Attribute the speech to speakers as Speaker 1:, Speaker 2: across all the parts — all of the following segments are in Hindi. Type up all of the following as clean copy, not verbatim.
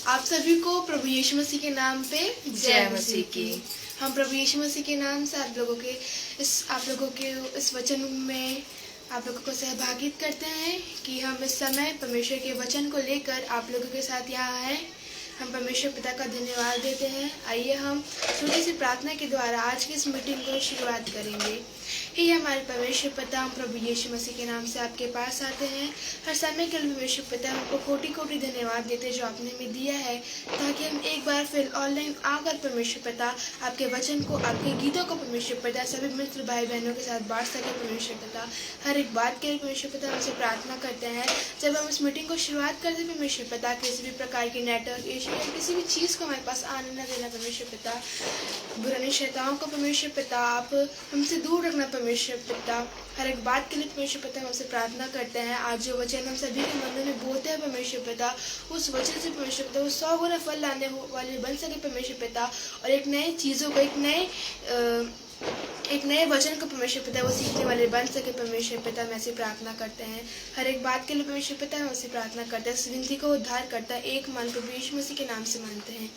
Speaker 1: आप सभी को प्रभु यीशु मसीह के नाम पे
Speaker 2: जय मसीह की।
Speaker 1: हम प्रभु यीशु मसीह के नाम से आप लोगों के इस वचन में आप लोगों को सहभागित करते हैं कि हम इस समय परमेश्वर के वचन को लेकर आप लोगों के साथ यहाँ हैं। हम परमेश्वर पिता का धन्यवाद देते हैं। आइए हम छोटी सी प्रार्थना के द्वारा आज की इस मीटिंग को शुरुआत करेंगे। हे हमारे परमेश्वर पिता, हम प्रभु यीशु मसीह के नाम से आपके पास आते हैं। हर समय के लिए परमेश्वर पिता हमको कोटि कोटि धन्यवाद देते जो आपने हमें दिया है, ताकि हम एक बार फिर ऑनलाइन आकर परमेश्वर पिता आपके वचन को, आपके गीतों को परमेश्वर पिता सभी मित्र भाई बहनों के साथ बांट सके। परमेश्वर पिता हर एक बात के लिए परमेश्वर पिता हमसे प्रार्थना करते हैं। जब हम इस मीटिंग को शुरुआत करते हैं परमेश्वर पिता, किसी भी प्रकार की नेटवर्क इशू या किसी भी चीज़ को हमारे पास आने न देना परमेश्वर पिता। बुरानी शैतानों को परमेश्वर पिता आप हमसे दूर रखना परमेश्वर पिता। हर एक बात के लिए परमेश्वर पिता हम हमसे प्रार्थना करते हैं। आज जो वचन हम सभी के मन में बोलते हैं परमेश्वर पिता, उस वचन से परमेश्वर पिता वो 100 गुना फल लाने वाले बन सके परमेश्वर पिता, और एक नई चीज़ों को, एक नए वचन को परमेश्वर पिता वो सीखने वाले बन सके परमेश्वर पिता। हम ऐसी प्रार्थना करते हैं। हर एक बात के लिए परमेश्वर पिता हम ऐसी प्रार्थना करते हैं। इस विनती को उद्धार करता एक मन प्रभु यीशु मसीह के नाम से मानते हैं,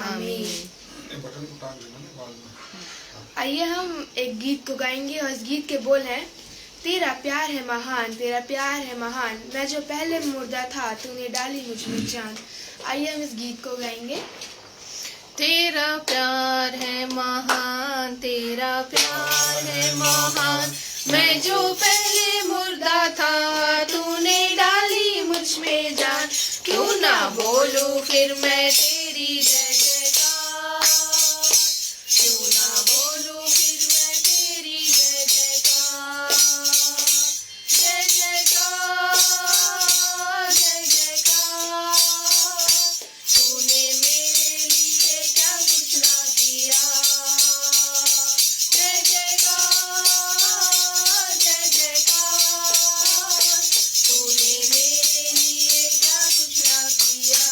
Speaker 1: आमीन। आइए हम एक गीत को गाएंगे और इस गीत के बोल हैं, तेरा प्यार है महान, तेरा प्यार है महान, मैं जो पहले मुर्दा था तूने डाली मुझ में जान। आइए हम इस गीत को गाएंगे।
Speaker 2: तेरा प्यार है महान, तेरा प्यार है महान, मैं जो पहले मुर्दा था तूने डाली मुझ में जान। क्यों ना बोलूं फिर मैं तेरी जय जयकार, क्यों ना बोलूं फिर मैं तेरी जय जयकार। जय जयकार, जय जयकार, तूने मेरे लिए क्या कुछ ना किया। जय जयकार, जय जयकार, तूने मेरे लिए क्या कुछ ना किया।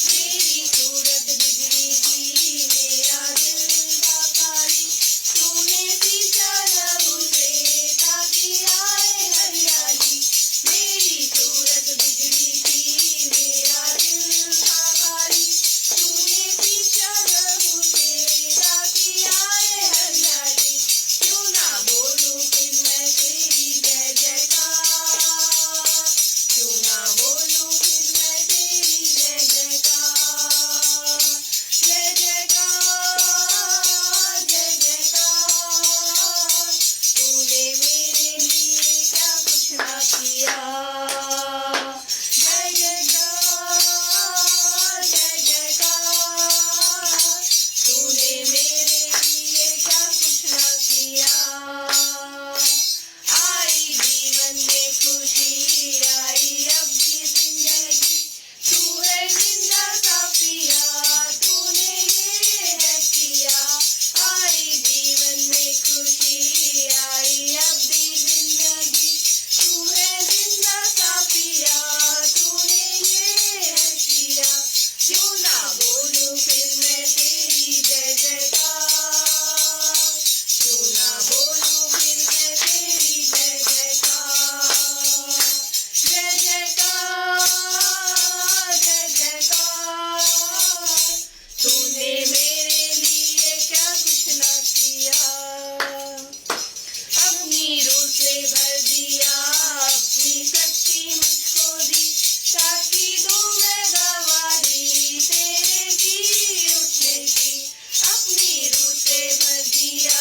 Speaker 2: मेरी सूरत बिगड़ी थी, मेरा दिल था खाली, तूने सींचा लहू से ताकि आए हरियाली। मेरी सूरत बिगड़ी थी, मेरा दिल था खाली, तूने सींचा लहू से ताकि आए हरियाली। क्यों ना बोलूं फिर मैं तेरी जय जयकार, क्यों ना बोलूं फिर मैं तेरी जय जयकार। जय जयकार, जय जयकार, तूने मेरे लिए क्या कुछ ना किया। जय जयकार, जय जयकार, तूने मेरे लिए क्या कुछ ना किया। आई जीवन में खुशी, आई अब भी जिंदगी, तू है जिंदा साफिया, तूने ये है किया। आई जीवन में खुशी, आई अब भी जिंदगी, तू है जिंदा साफिया, तूने ये है किया। क्यों ना बोलूं फिर मैं तेरी जय जयकार, क्यों ना बोलूं फिर मैं तेरी जय जयकार। जय जयकार, जय जयकार, तूने मेरे लिए क्या कुछ ना किया। अपनी रूह से भर दिया, अपनी शक्ति मुझको दी, ताकि दूं मैं गवाही तेरे जी उठने की। अपनी रूह से भर दिया,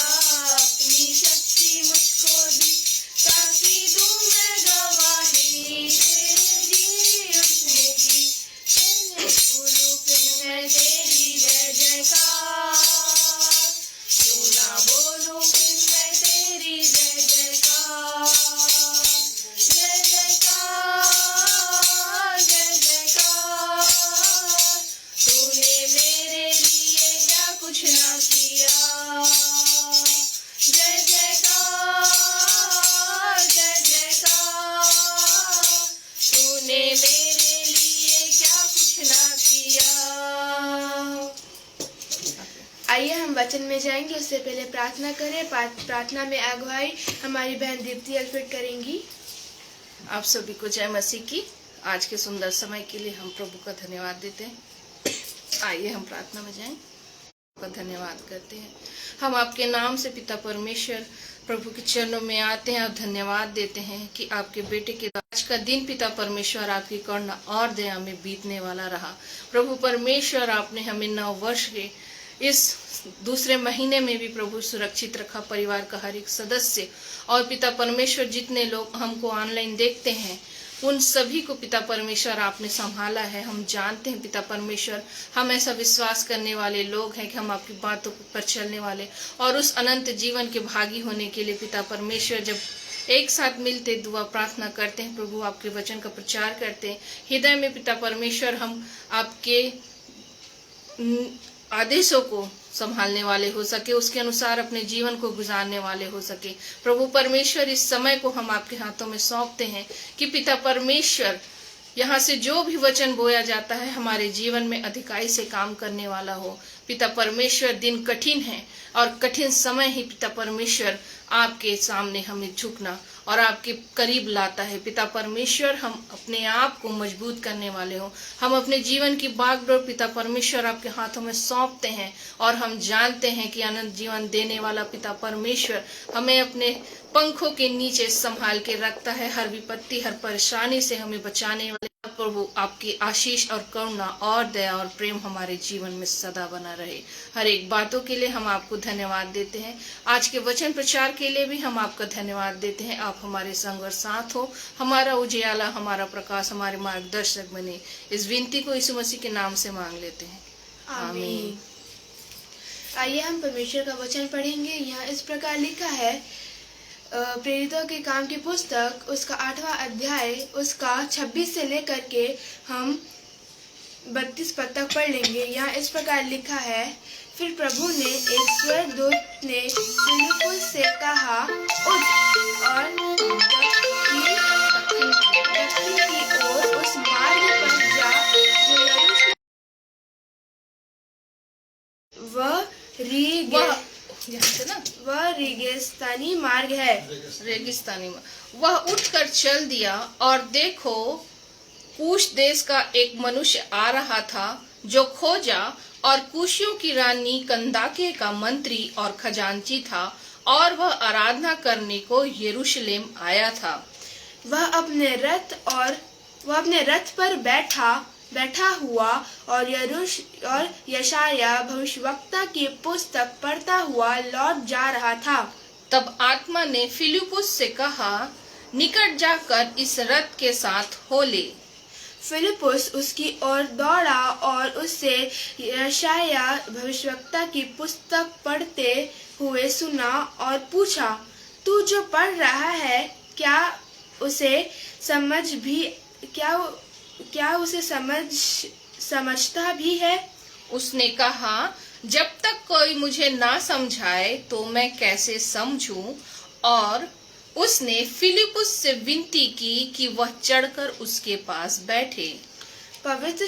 Speaker 2: अपनी शक्ति मुझको दी, ताकि दूं मैं गवाही तेरे जी उठने की। कैसे भूलूं फिर मैं तेरी जय जयकार, क्यों ना बोलूं फिर मैं तेरी जय जयकार। जय जयकार, जय जयकार, तूने मेरे लिए क्या कुछ ना किया। जय जयकार, जय जयकार, तूने मेरे लिए क्या कुछ ना किया।
Speaker 1: आइए हम वचन में जाएंगे, उससे पहले प्रार्थना करें। प्रार्थना में अगुवाई हमारी बहन दीप्ति अल्फ्रेड करेंगी।
Speaker 2: आप सभी को जय मसीह की। आज के सुंदर समय के लिए हम प्रभु का धन्यवाद देते हैं। आइए हम प्रार्थना में जाएं, का धन्यवाद करते हैं। हम आपके नाम से पिता परमेश्वर प्रभु के चरणों में आते हैं और धन्यवाद देते हैं कि आपके बेटे के आज का दिन पिता परमेश्वर आपकी करुणा और दया में बीतने वाला रहा। प्रभु परमेश्वर, आपने हमें 9 वर्ष के इस दूसरे महीने में भी प्रभु सुरक्षित रखा। परिवार का हर एक सदस्य और पिता परमेश्वर जितने लोग हमको ऑनलाइन देखते हैं उन सभी को पिता परमेश्वर आपने संभाला है। हम जानते हैं पिता परमेश्वर, हम ऐसा विश्वास करने वाले लोग हैं कि हम आपकी बातों पर चलने वाले और उस अनंत जीवन के भागी होने के लिए पिता परमेश्वर जब एक साथ मिलते दुआ प्रार्थना करते हैं, प्रभु आपके वचन का प्रचार करते हैं, हृदय में पिता परमेश्वर हम आपके आदेशों को संभालने वाले हो सके, उसके अनुसार अपने जीवन को गुजारने वाले हो सके। प्रभु परमेश्वर, इस समय को हम आपके हाथों में सौंपते हैं कि पिता परमेश्वर यहाँ से जो भी वचन बोया जाता है हमारे जीवन में अधिकाई से काम करने वाला हो। पिता परमेश्वर, दिन कठिन है और कठिन समय ही पिता परमेश्वर आपके सामने हमें झुकना और आपके करीब लाता है। पिता परमेश्वर, हम अपने आप को मजबूत करने वाले हो। हम अपने जीवन की बागडोर पिता परमेश्वर आपके हाथों में सौंपते हैं और हम जानते हैं कि अनंत जीवन देने वाला पिता परमेश्वर हमें अपने पंखों के नीचे संभाल के रखता है। हर विपत्ति, हर परेशानी से हमें बचाने वाले प्रभु, आपकी आशीष और करुणा और दया और प्रेम हमारे जीवन में सदा बना रहे। हर एक बातों के लिए हम आपको धन्यवाद देते हैं। आज के वचन प्रचार के लिए भी हम आपका धन्यवाद देते हैं। आप हमारे संग और साथ हो, हमारा उजियाला, हमारा प्रकाश, हमारे मार्गदर्शक बने। इस विनती को यीशु मसीह के नाम से मांग लेते हैं, आमीन।
Speaker 1: आइए हम परमेश्वर का वचन पढ़ेंगे। यहाँ इस प्रकार लिखा है, प्रेरितों के काम की पुस्तक उसका 8वां अध्याय उसका 26 से लेकर के हम 32 पद तक पढ़ लेंगे। यहाँ इस प्रकार लिखा है, फिर प्रभु ने एक स्वर्गदूत ने फिलिप्पुस से कहा, उठ और दक्षिण की ओर उस मार्ग पर जा जो यरूशलेम वह रेगिस्तानी मार्ग है।
Speaker 2: रेगिस्तानी मार्ग। वह उठकर चल दिया और देखो, कूश देश का एक मनुष्य आ रहा था जो खोजा और कूशियों की रानी कंदाके का मंत्री और खजांची था और वह आराधना करने को यरूशलेम आया था।
Speaker 1: वह अपने रथ पर बैठा हुआ और यशाया भविष्यवक्ता की पुस्तक पढ़ता हुआ लौट जा रहा था।
Speaker 2: तब आत्मा ने फिलिप्पुस से कहा, निकट जाकर इस रथ के साथ हो ले।
Speaker 1: फिलिप्पुस उसकी ओर दौड़ा और उससे यशाया भविष्यवक्ता की पुस्तक पढ़ते हुए सुना और पूछा, तू जो पढ़ रहा है क्या उसे समझता भी है?
Speaker 2: उसने कहा, जब तक कोई मुझे ना समझाए तो मैं कैसे समझूं? और उसने फिलिप्पुस से विनती की कि वह चढ़कर उसके पास बैठे।
Speaker 1: पवित्र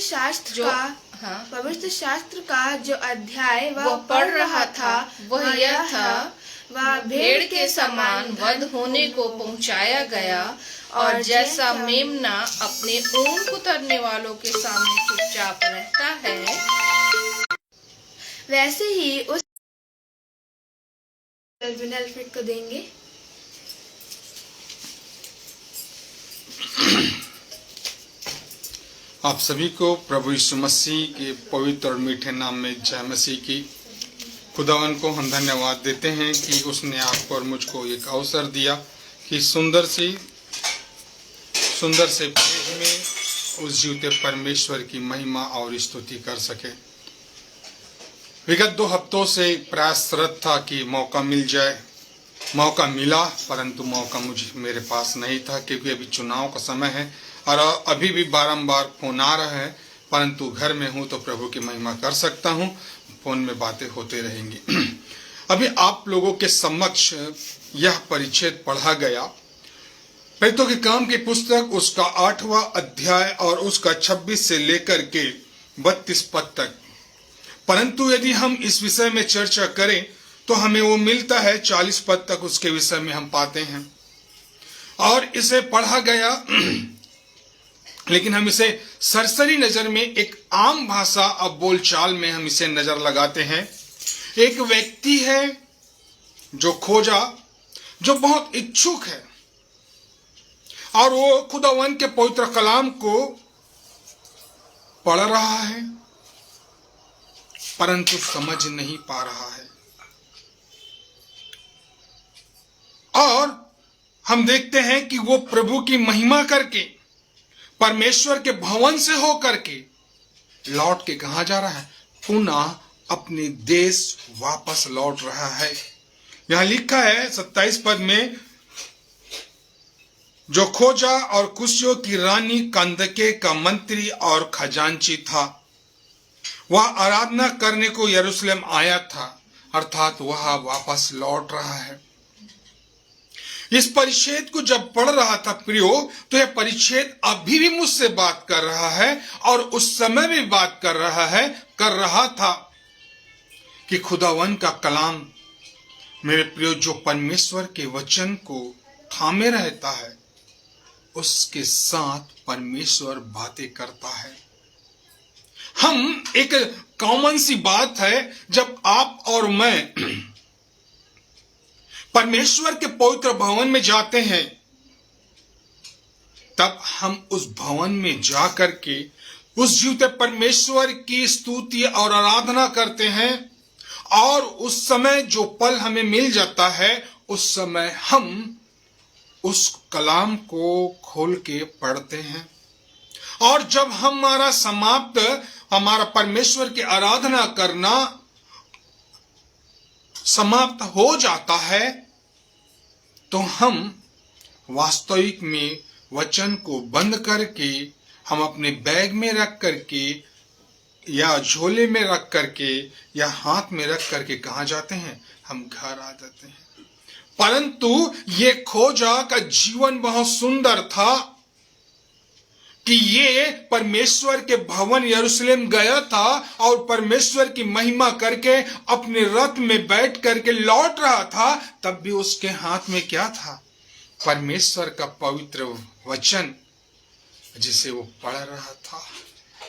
Speaker 1: शास्त्र का जो अध्याय वह पढ़ रहा था
Speaker 2: वह यह था, वह भेड़ के समान वध होने को पहुंचाया गया और जैसा मेमना अपने ऊन कुतरने वालों के सामने चुपचाप रहता है,
Speaker 1: वैसे ही उस टर्मिनल फिट को देंगे।
Speaker 3: आप सभी को प्रभु यीशु मसीह के पवित्र और मीठे नाम में जय मसीह की। खुदावन को हम धन्यवाद देते हैं कि उसने आपको और मुझको एक अवसर दिया कि सुंदर से भेद में उस जीवते परमेश्वर की महिमा और स्तुति कर सके। विगत 2 हफ्तों से प्रयासरत था कि मौका मिल जाए। मौका मिला, परंतु मौका मेरे पास नहीं था क्योंकि अभी चुनाव का समय है और अभी भी बारंबार फोन आ रहा है, परंतु घर में हूँ तो प्रभु की महिमा कर सकता हूँ। फोन में बातें होते रहेंगी। अभी आप लोगों के समक्ष यह परिच्छेद पढ़ा गया, प्रेरितों के काम की पुस्तक उसका 8वां अध्याय और उसका 26 से लेकर के 32 पद तक। परंतु यदि हम इस विषय में चर्चा करें तो हमें वो मिलता है 40 पद तक, उसके विषय में हम पाते हैं। और इसे पढ़ा गया लेकिन हम इसे सरसरी नजर में एक आम भाषा और बोलचाल में हम इसे नजर लगाते हैं। एक व्यक्ति है जो खोजा, जो बहुत इच्छुक है और वो खुदावन के पवित्र कलाम को पढ़ रहा है, परंतु समझ नहीं पा रहा है। और हम देखते हैं कि वो प्रभु की महिमा करके परमेश्वर के भवन से होकर के लौट के कहां जा रहा है? पुनः अपने देश वापस लौट रहा है। यहां लिखा है 27 पद में, जो खोजा और कुशियों की रानी कंदके का मंत्री और खजांची था, वह आराधना करने को यरूशलेम आया था, अर्थात वह वापस लौट रहा है। इस परिच्छेद को जब पढ़ रहा था प्रियो, तो यह परिच्छेद अभी भी मुझसे बात कर रहा है और उस समय भी बात कर रहा था कि खुदावन का कलाम मेरे प्रियो, जो परमेश्वर के वचन को थामे रहता है, उसके साथ परमेश्वर बातें करता है। हम एक कॉमन सी बात है, जब आप और मैं परमेश्वर के पवित्र भवन में जाते हैं, तब हम उस भवन में जाकर के उस जीवते परमेश्वर की स्तुति और आराधना करते हैं। और उस समय जो पल हमें मिल जाता है, उस समय हम उस कलाम को खोल के पढ़ते हैं। और जब हमारा परमेश्वर की आराधना करना समाप्त हो जाता है, तो हम वास्तविक में वचन को बंद करके हम अपने बैग में रख करके या झोले में रख करके या हाथ में रख करके कहां जाते हैं? हम घर आ जाते हैं। परंतु ये खोजा का जीवन बहुत सुंदर था कि ये परमेश्वर के भवन यरूशलेम गया था और परमेश्वर की महिमा करके अपने रथ में बैठ करके लौट रहा था। तब भी उसके हाथ में क्या था? परमेश्वर का पवित्र वचन, जिसे वो पढ़ रहा था।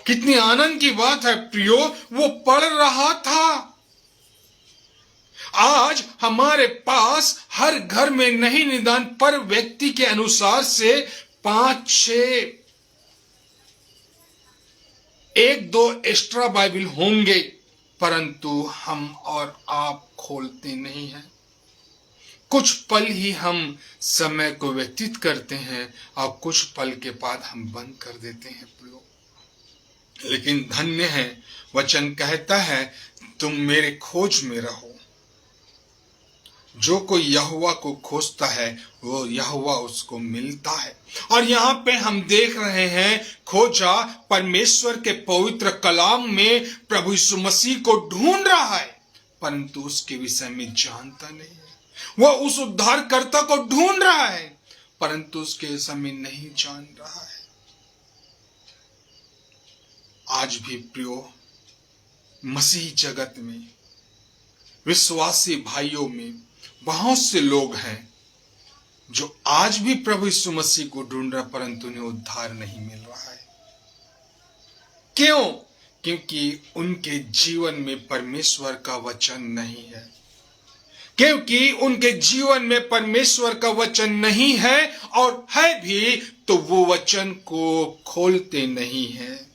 Speaker 3: कितनी आनंद की बात है प्रियो, वो पढ़ रहा था। आज हमारे पास हर घर में नहीं, निदान पर व्यक्ति के अनुसार से 5-6 1-2 एक्स्ट्रा बाइबल होंगे, परंतु हम और आप खोलते नहीं हैं। कुछ पल ही हम समय को व्यतीत करते हैं और कुछ पल के बाद हम बंद कर देते हैं प्रियो। लेकिन धन्य है, वचन कहता है तुम मेरे खोज में रहो। जो कोई यहोवा को खोजता है, वो यहोवा उसको मिलता है। और यहाँ पे हम देख रहे हैं, खोजा परमेश्वर के पवित्र कलाम में प्रभु यीशु मसीह को ढूंढ रहा है, परंतु उसके विषय में जानता नहीं है। वह उस उद्धारकर्ता को ढूंढ रहा है, परंतु उसके विषय में नहीं जान रहा है। आज भी प्रियो, मसीही जगत में, विश्वासी भाइयों में बहुत से लोग हैं जो आज भी प्रभु यीशु मसीह को ढूंढ रहे, परंतु उन्हें उद्धार नहीं मिल रहा है। क्यों? क्योंकि उनके जीवन में परमेश्वर का वचन नहीं है। क्योंकि उनके जीवन में परमेश्वर का वचन नहीं है, और है भी तो वो वचन को खोलते नहीं है।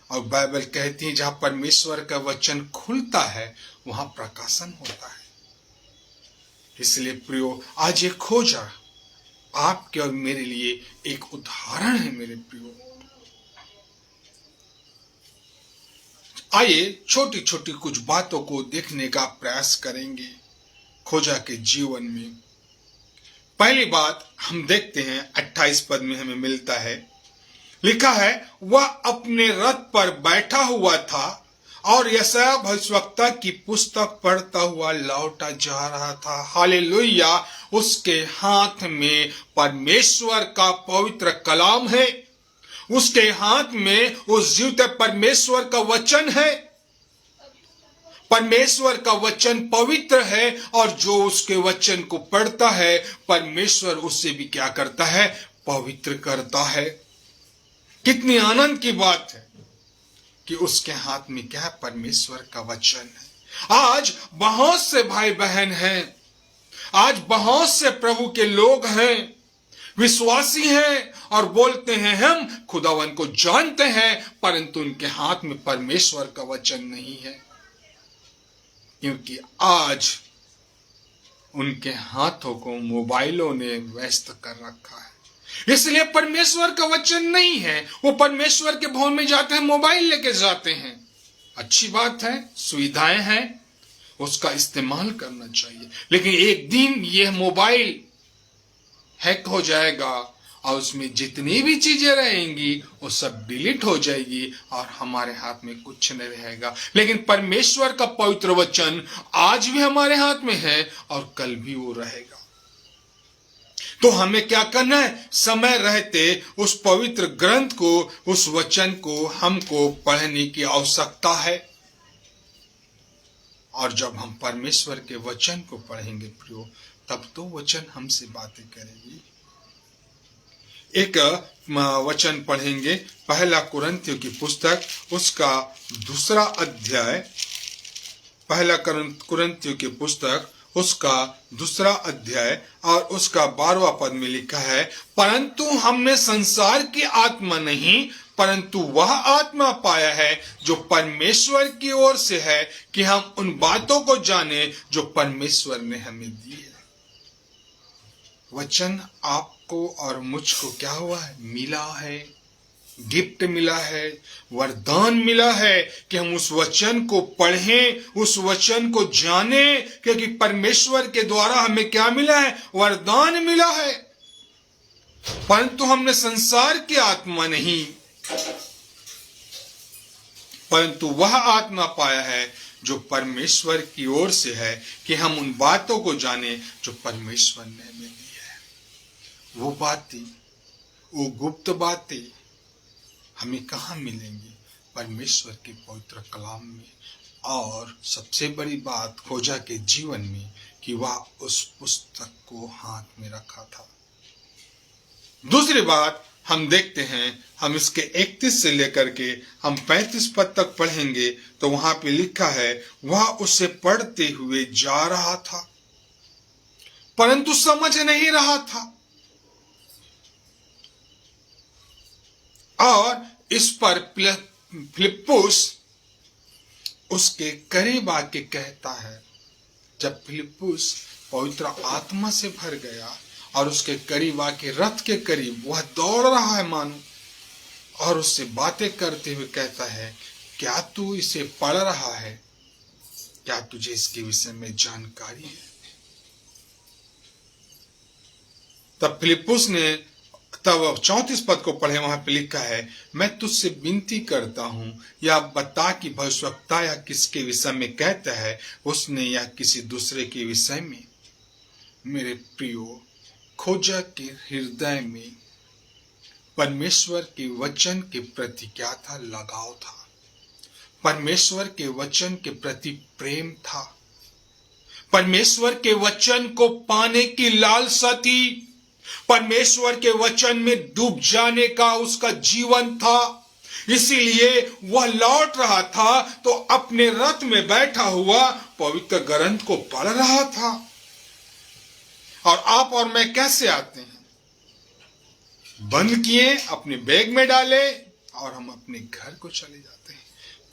Speaker 3: और बाइबल कहती है जहां परमेश्वर का वचन खुलता है, वहां प्रकाशन होता है। इसलिए प्रियो, आज ये खोजा आपके और मेरे लिए एक उदाहरण है मेरे प्रियो। आइए छोटी छोटी कुछ बातों को देखने का प्रयास करेंगे खोजा के जीवन में। पहली बात हम देखते हैं 28 पद में हमें मिलता है, लिखा है वह अपने रथ पर बैठा हुआ था और यशायाह भविष्यवक्ता की पुस्तक पढ़ता हुआ लौटा जा रहा था। हालेलुया! उसके हाथ में परमेश्वर का पवित्र कलाम है, उसके हाथ में उस जीवते परमेश्वर का वचन है। परमेश्वर का वचन पवित्र है, और जो उसके वचन को पढ़ता है, परमेश्वर उससे भी क्या करता है? पवित्र करता है। कितनी आनंद की बात है कि उसके हाथ में क्या है? परमेश्वर का वचन है। आज बहुत से भाई बहन हैं, आज बहुत से प्रभु के लोग हैं, विश्वासी हैं और बोलते हैं हम खुदावन को जानते हैं, परंतु उनके हाथ में परमेश्वर का वचन नहीं है, क्योंकि आज उनके हाथों को मोबाइलों ने व्यस्त कर रखा है। इसलिए परमेश्वर का वचन नहीं है। वो परमेश्वर के भवन में जाते हैं, मोबाइल लेके जाते हैं। अच्छी बात है, सुविधाएं हैं, उसका इस्तेमाल करना चाहिए, लेकिन एक दिन यह मोबाइल हैक हो जाएगा और उसमें जितनी भी चीजें रहेंगी वो सब डिलीट हो जाएगी और हमारे हाथ में कुछ नहीं रहेगा। लेकिन परमेश्वर का पवित्र वचन आज भी हमारे हाथ में है और कल भी वो रहेगा। तो हमें क्या करना है? समय रहते उस पवित्र ग्रंथ को, उस वचन को हमको पढ़ने की आवश्यकता है। और जब हम परमेश्वर के वचन को पढ़ेंगे प्रियो, तब तो वचन हमसे बातें करेगी। एक वचन पढ़ेंगे, पहला कुरिन्थियों की पुस्तक, उसका 2 अध्याय, पहला कुरिन्थियों की पुस्तक उसका 2 अध्याय और उसका 12वां पद में लिखा है, परंतु हमने संसार की आत्मा नहीं, परंतु वह आत्मा पाया है जो परमेश्वर की ओर से है, कि हम उन बातों को जाने जो परमेश्वर ने हमें दी है। वचन आपको और मुझको क्या हुआ है? मिला है, गिफ्ट मिला है, वरदान मिला है कि हम उस वचन को पढ़ें, उस वचन को जानें, क्योंकि परमेश्वर के द्वारा हमें क्या मिला है? वरदान मिला है। परंतु हमने संसार की आत्मा नहीं, परंतु वह आत्मा पाया है जो परमेश्वर की ओर से है, कि हम उन बातों को जाने जो परमेश्वर ने हमें दी है। वो बातें, वो गुप्त बातें हमें कहाँ मिलेंगी? परमेश्वर के पवित्र कलाम में। और सबसे बड़ी बात खोजा के जीवन में कि वह उस पुस्तक को हाथ में रखा था। दूसरी बात हम देखते हैं, हम इसके 31 से लेकर के हम 35 पद तक पढ़ेंगे, तो वहां पे लिखा है, वह उसे पढ़ते हुए जा रहा था परंतु समझ नहीं रहा था। और इस पर फिलिप्पुस उसके करीब आके कहता है, जब फिलिप्पुस पवित्र आत्मा से भर गया और उसके करीब आके, रथ के करीब वह दौड़ रहा है मानो, और उससे बातें करते हुए कहता है, क्या तू इसे पढ़ रहा है? क्या तुझे इसके विषय में जानकारी है? तब फिलिप्पुस ने, तब 34 पद को पढ़े, वहां पे लिखा है, मैं तुझसे विनती करता हूं, या बता कि भविष्यवक्ता या किसके विषय में कहता है, उसने या किसी दूसरे के विषय में। मेरे प्रियो, खोजा के हृदय में परमेश्वर के वचन के प्रति क्या था? लगाव था। परमेश्वर के वचन के प्रति प्रेम था। परमेश्वर के वचन को पाने की लालसा थी। परमेश्वर के वचन में डूब जाने का उसका जीवन था। इसीलिए वह लौट रहा था तो अपने रथ में बैठा हुआ पवित्र ग्रंथ को पढ़ रहा था। और आप और मैं कैसे आते हैं? बंद किए, अपने बैग में डाले और हम अपने घर को चले जाते हैं।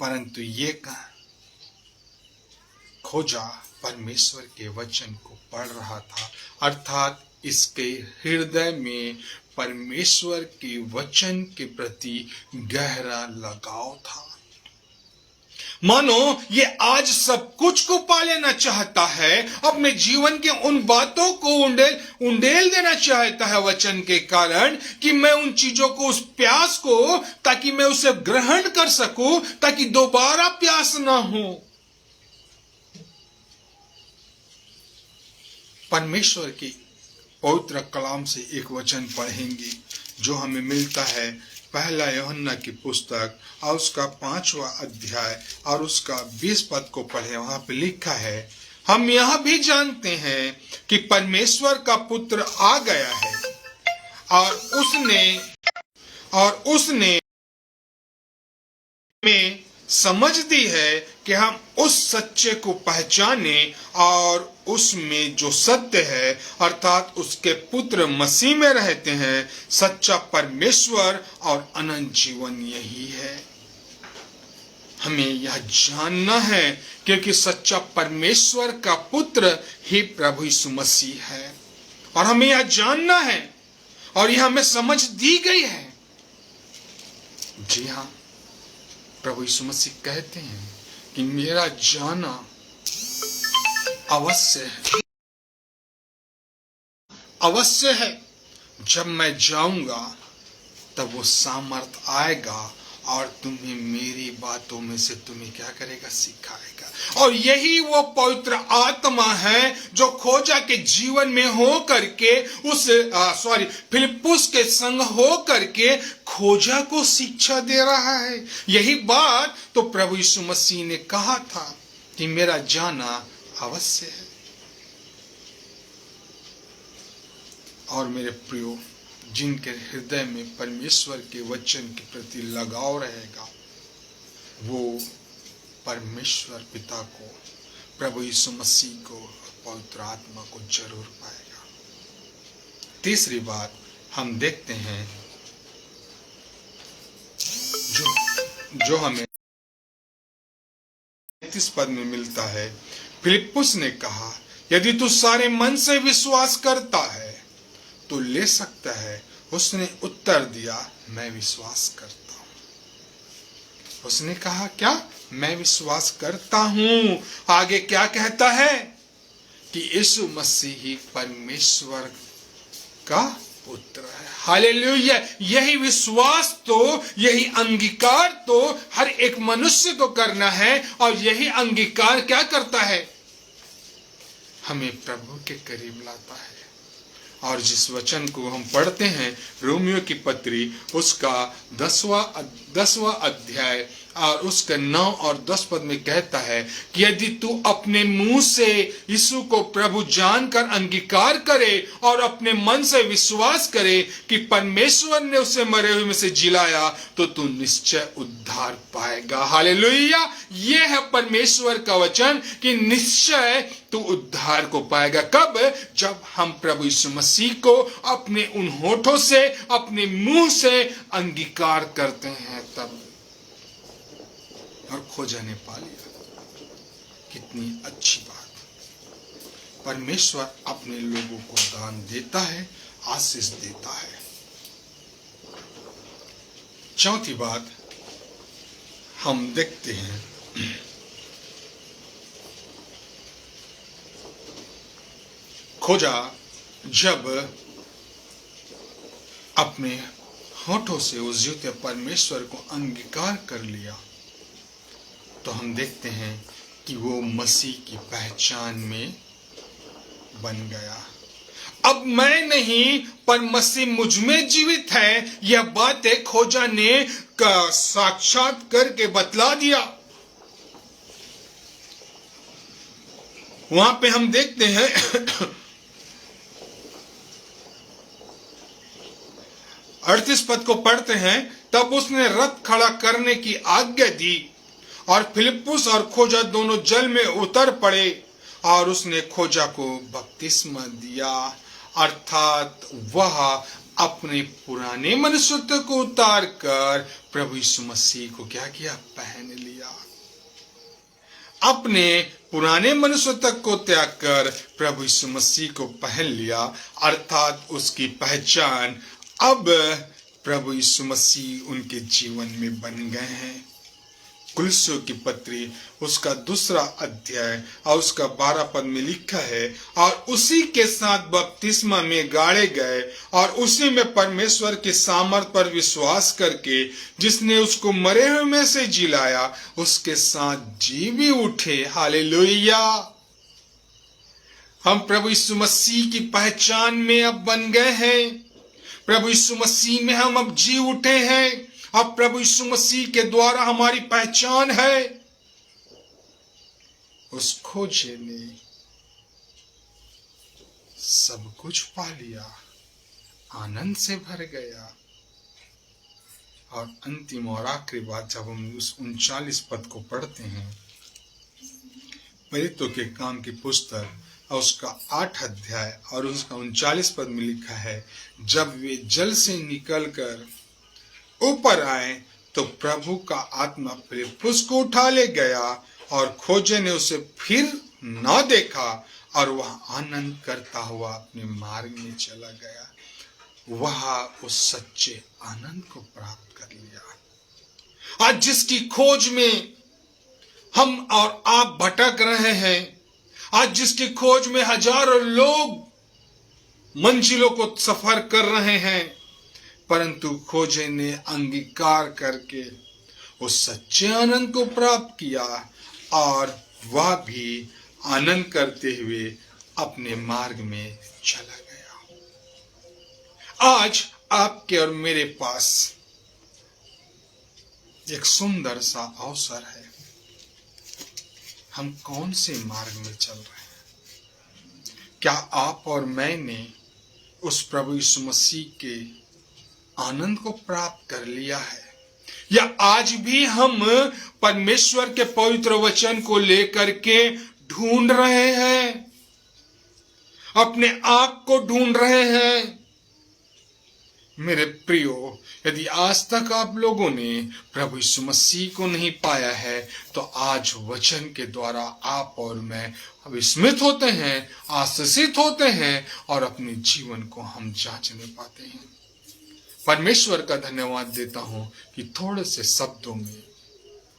Speaker 3: परंतु ये कहा, खोजा परमेश्वर के वचन को पढ़ रहा था, अर्थात इसके हृदय में परमेश्वर के वचन के प्रति गहरा लगाव था। मानो ये आज सब कुछ को पा लेना चाहता है, अपने जीवन के उन बातों को उंडेल देना चाहता है वचन के कारण, कि मैं उन चीजों को, उस प्यास को, ताकि मैं उसे ग्रहण कर सकूं, ताकि दोबारा प्यास ना हो। परमेश्वर की पवित्र कलाम से एक वचन पढ़ेंगे जो हमें मिलता है पहला यूहन्ना की पुस्तक और उसका 5वां अध्याय और उसका 20 पद को पढ़े। वहां पे लिखा है, हम यह भी जानते हैं कि परमेश्वर का पुत्र आ गया है और और उसने में समझ दी है कि हम उस सच्चे को पहचाने और उसमें जो सत्य है अर्थात उसके पुत्र मसीह में रहते हैं। सच्चा परमेश्वर और अनंत जीवन यही है। हमें यह जानना है क्योंकि सच्चा परमेश्वर का पुत्र ही प्रभु यीशु मसीह है और हमें यह जानना है और यह हमें समझ दी गई है। जी हाँ, प्रभु यीशु मसीह कहते हैं कि मेरा जाना अवश्य है, अवश्य है। जब मैं जाऊंगा तब वो सामर्थ आएगा और तुम्हें मेरी बातों में से तुम्हें क्या करेगा, सिखाएगा। और यही वो पवित्र आत्मा है जो खोजा के जीवन में हो करके फिलिप्पुस के संग हो करके खोजा को शिक्षा दे रहा है। यही बात तो प्रभु यीशु मसीह ने कहा था कि मेरा जाना अवश्य है। और मेरे प्रियो, जिनके हृदय में परमेश्वर के वचन के प्रति लगाव रहेगा वो परमेश्वर पिता को, प्रभु यीशु मसीह को, पवित्र आत्मा को जरूर पाएगा। तीसरी बात हम देखते हैं जो हमें 33 पद में मिलता है। फिलिप्पुस ने कहा, यदि तू सारे मन से विश्वास करता है तो ले सकता है। उसने उत्तर दिया, मैं विश्वास करता हूं। उसने कहा, क्या? मैं विश्वास करता हूं। आगे क्या कहता है कि यीशु मसीह ही परमेश्वर का पुत्र है। हालेलुया। यही विश्वास तो, यही अंगीकार तो हर एक मनुष्य को करना है और यही अंगीकार क्या करता है, हमें प्रभु के करीब लाता है। और जिस वचन को हम पढ़ते हैं रोमियो की पत्री उसका 10वां अध्याय और उसका 9 और 10 पद में कहता है कि यदि तू अपने मुंह से यीशु को प्रभु जानकर अंगीकार करे और अपने मन से विश्वास करे कि परमेश्वर ने उसे मरे हुए में से जिलाया तो तू निश्चय उद्धार पाएगा। हालेलुया। यह है परमेश्वर का वचन कि निश्चय तू उद्धार को पाएगा। कब? जब हम प्रभु यीशु मसीह को अपने उन होठों से, अपने मुंह से अंगीकार करते हैं तब। और खोजा ने पा लिया। कितनी अच्छी बात। परमेश्वर अपने लोगों को दान देता है, आशीष देता है। चौथी बात हम देखते हैं, खोजा जब अपने होठों से उस जीवित परमेश्वर को अंगीकार कर लिया तो हम देखते हैं कि वो मसीह की पहचान में बन गया। अब मैं नहीं पर मसीह मुझ में जीवित है, यह बातें खोजा ने साक्षात करके बतला दिया। वहां पे हम देखते हैं 38 पद को पढ़ते हैं, तब उसने रथ खड़ा करने की आज्ञा दी और फिलिप्पुस और खोजा दोनों जल में उतर पड़े और उसने खोजा को बपतिस्मा दिया। अर्थात वह अपने पुराने मनुष्यत्व को उतार कर प्रभु यीशु मसीह को क्या किया, पहन लिया। अपने पुराने मनुष्यत्व को त्याग कर प्रभु यीशु मसीह को पहन लिया। अर्थात उसकी पहचान अब प्रभु यीशु मसीह उनके जीवन में बन गए हैं। कुलस्सियों की पत्री उसका 2 अध्याय और उसका 12 पद में लिखा है, और उसी के साथ बपतिस्मा में गाड़े गए और उसी में परमेश्वर के सामर्थ पर विश्वास करके जिसने उसको मरे हुए में से जिलाया उसके साथ जी भी उठे। हालेलुया। हम प्रभु यीशु मसीह की पहचान में अब बन गए हैं। प्रभु यीशु मसीह में हम अब जी उठे हैं। अब प्रभु यीशु मसीह के द्वारा हमारी पहचान है। उस खोजे ने सब कुछ पा लिया, आनंद से भर गया। और अंतिम और आखिरी बात, जब हम उस 39 पद को पढ़ते हैं, प्रेरितों के काम की पुस्तक और उसका 8 अध्याय और उसका 39 पद में लिखा है, जब वे जल से निकलकर ऊपर आए तो प्रभु का आत्मा फिलिप्पुस को उठा ले गया और खोजे ने उसे फिर न देखा और वह आनंद करता हुआ अपने मार्ग में चला गया। वह उस सच्चे आनंद को प्राप्त कर लिया। आज जिसकी खोज में हम और आप भटक रहे हैं, आज जिसकी खोज में हजारों लोग मंजिलों को सफर कर रहे हैं, परंतु खोजे ने अंगीकार करके उस सच्चे आनंद को प्राप्त किया और वह भी आनंद करते हुए अपने मार्ग में चला गया। आज आपके और मेरे पास एक सुंदर सा अवसर है। हम कौन से मार्ग में चल रहे हैं? क्या आप और मैंने उस प्रभु यीशु मसीह के आनंद को प्राप्त कर लिया है, या आज भी हम परमेश्वर के पवित्र वचन को लेकर के ढूंढ रहे हैं, अपने आप को ढूंढ रहे हैं? मेरे प्रियो, यदि आज तक आप लोगों ने प्रभु यीशु मसीह को नहीं पाया है, तो आज वचन के द्वारा आप और मैं विस्मित होते हैं, आशीषित होते हैं और अपने जीवन को हम जांचने पाते हैं। परमेश्वर का धन्यवाद देता हूं कि थोड़े से शब्दों में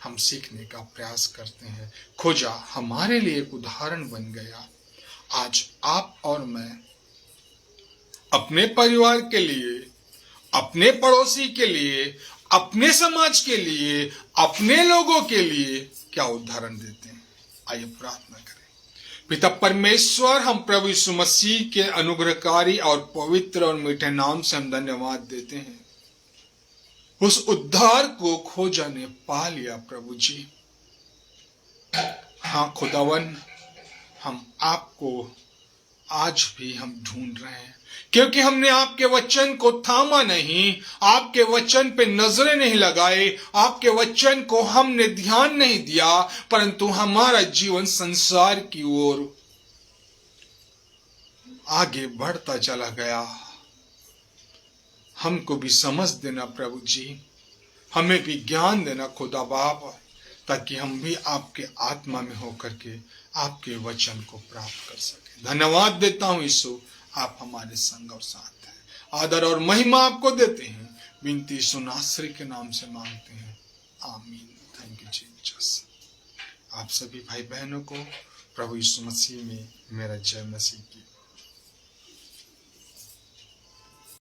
Speaker 3: हम सीखने का प्रयास करते हैं। खोजा हमारे लिए एक उदाहरण बन गया। आज आप और मैं अपने परिवार के लिए, अपने पड़ोसी के लिए, अपने समाज के लिए, अपने लोगों के लिए क्या उदाहरण देते हैं? आइए प्रार्थना करें। पिता परमेश्वर, हम प्रभु यीशु मसीह के अनुग्रहकारी और पवित्र और मीठे नाम से हम धन्यवाद देते हैं। उस उद्धार को खोजा ने पा लिया प्रभु जी। हाँ खुदावन, हम आपको आज भी हम ढूंढ रहे हैं, क्योंकि हमने आपके वचन को थामा नहीं, आपके वचन पे नजरें नहीं लगाए, आपके वचन को हमने ध्यान नहीं दिया, परंतु हमारा जीवन संसार की ओर आगे बढ़ता चला गया। हमको भी समझ देना प्रभु जी, हमें भी ज्ञान देना खुदा बाप, ताकि हम भी आपके आत्मा में होकर के आपके वचन को प्राप्त कर सके। धन्यवाद देता हूं यीशु, आप हमारे संग और साथ हैं। आदर और महिमा आपको देते हैं, विनती यीशु नासरी के नाम से मांगते हैं, आमीन। Thank you Jesus. आप सभी भाई बहनों को प्रभु यीशु मसीह में मेरा जय मसीह की